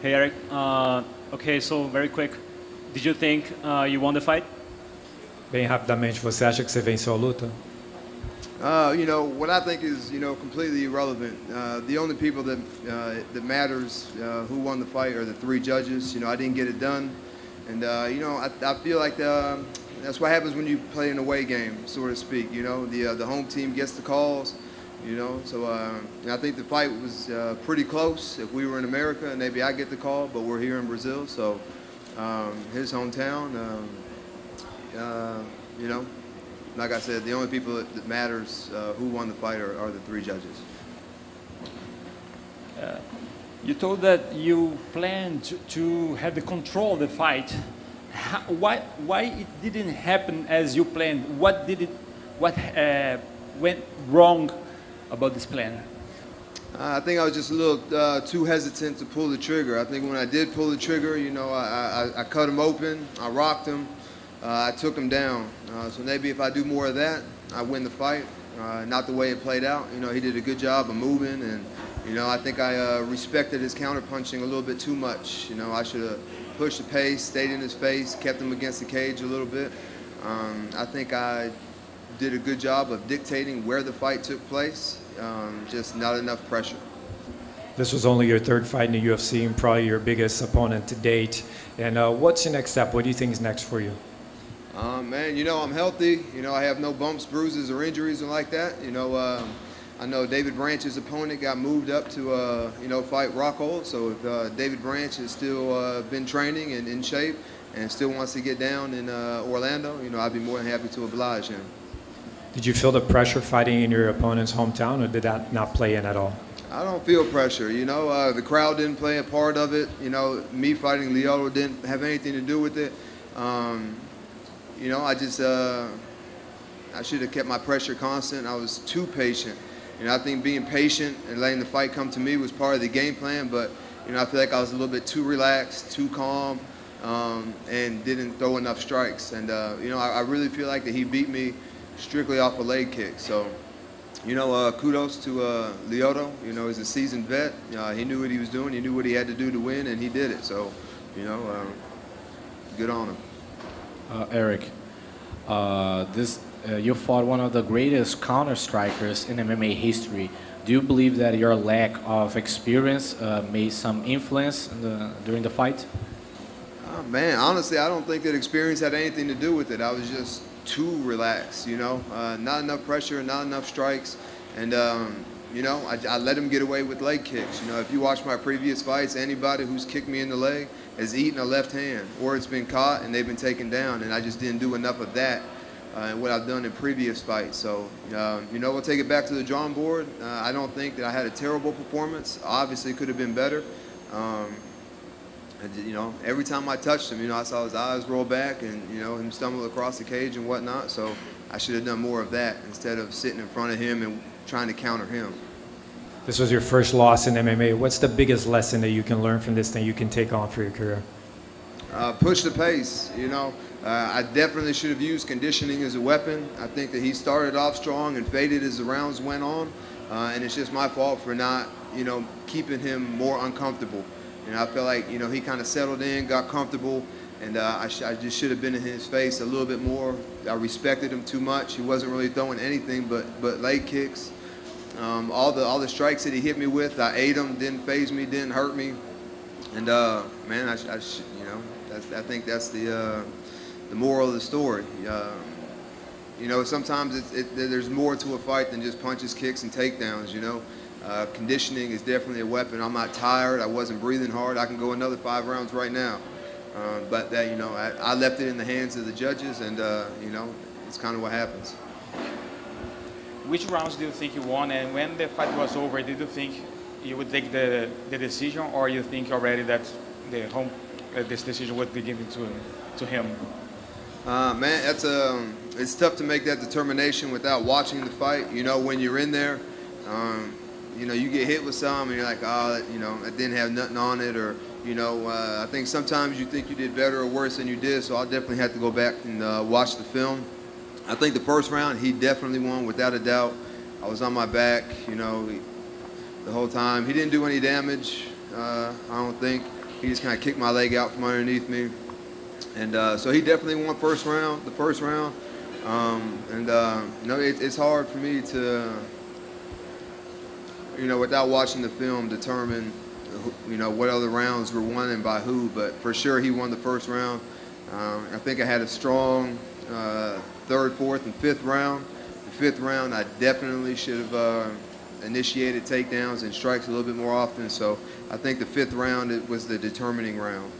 Hey Eric, okay, so very quick. Did you think you won the fight? Bem rapidamente, você acha que você venceu a luta? What I think is, completely irrelevant. The only people that matters who won the fight are the three judges. I didn't get it done, and I feel like that's what happens when you play an away game, so to speak. The home team gets the calls. So I think the fight was pretty close. If we were in America, maybe I get the call, but we're here in Brazil, so his hometown. You know, like I said, the only people that matters who won the fight are the three judges. You told that you planned to have the control of the fight. Why it didn't happen as you planned? What went wrong about this plan? I think I was just a little too hesitant to pull the trigger. I think when I did pull the trigger, I cut him open, I rocked him, I took him down. So maybe if I do more of that, I win the fight. Not the way it played out. He did a good job of moving, and I think I respected his counterpunching a little bit too much. I should have pushed the pace, stayed in his face, kept him against the cage a little bit. I think I did a good job of dictating where the fight took place, just not enough pressure. This was only your third fight in the UFC and probably your biggest opponent to date. And what's the next step? What do you think is next for you? Man, I'm healthy. I have no bumps, bruises, or injuries or like that. I know David Branch's opponent got moved up to, fight Rockhold. So if David Branch has still been training and in shape and still wants to get down in Orlando, I'd be more than happy to oblige him. Did you feel the pressure fighting in your opponent's hometown, or did that not play in at all? I don't feel pressure. The crowd didn't play a part of it. Me fighting Lyoto didn't have anything to do with it. I should have kept my pressure constant. I was too patient. I think being patient and letting the fight come to me was part of the game plan, but, I feel like I was a little bit too relaxed, too calm, and didn't throw enough strikes. And, I really feel like that he beat me strictly off a leg kick. So, kudos to Lyoto. He's a seasoned vet. He knew what he was doing. He knew what he had to do to win, and he did it. So, good on him. Eryk, you fought one of the greatest counter strikers in MMA history. Do you believe that your lack of experience made some influence during the fight? Man, honestly, I don't think that experience had anything to do with it. I was just too relaxed, not enough pressure, not enough strikes, and I let him get away with leg kicks. If you watch my previous fights, anybody who's kicked me in the leg has eaten a left hand, or it's been caught and they've been taken down, and I just didn't do enough of that in what I've done in previous fights. So, we'll take it back to the drawing board. I don't think that I had a terrible performance. Obviously, it could have been better. Every time I touched him, I saw his eyes roll back and, him stumble across the cage and whatnot. So I should have done more of that instead of sitting in front of him and trying to counter him. This was your first loss in MMA. What's the biggest lesson that you can learn from this that you can take on for your career? Push the pace. I definitely should have used conditioning as a weapon. I think that he started off strong and faded as the rounds went on. And it's just my fault for not, keeping him more uncomfortable. I felt like, he kind of settled in, got comfortable, and I just should have been in his face a little bit more. I respected him too much. He wasn't really throwing anything but leg kicks. All the strikes that he hit me with, I ate them, didn't phase me, didn't hurt me. And man, I think that's the moral of the story. Sometimes there's more to a fight than just punches, kicks, and takedowns. Conditioning is definitely a weapon. I'm not tired. I wasn't breathing hard. I can go another 5 rounds right now. But that, I left it in the hands of the judges, and it's kind of what happens. Which rounds do you think you won, and when the fight was over, did you think you would take the decision, or you think already that this decision would be given to him? Man, it's tough to make that determination without watching the fight. When you're in there, you get hit with some, and you're like, oh, I didn't have nothing on it, or I think sometimes you think you did better or worse than you did. So I'll definitely have to go back and watch the film. I think the first round he definitely won without a doubt. I was on my back, the whole time. He didn't do any damage, I don't think. he just kind of kicked my leg out from underneath me. And so he definitely won the first round. It's hard for me to, without watching the film, determine, what other rounds were won and by who. But for sure, he won the first round. I think I had a strong third, fourth, and fifth round. The fifth round, I definitely should have initiated takedowns and strikes a little bit more often. So I think the fifth round, it was the determining round.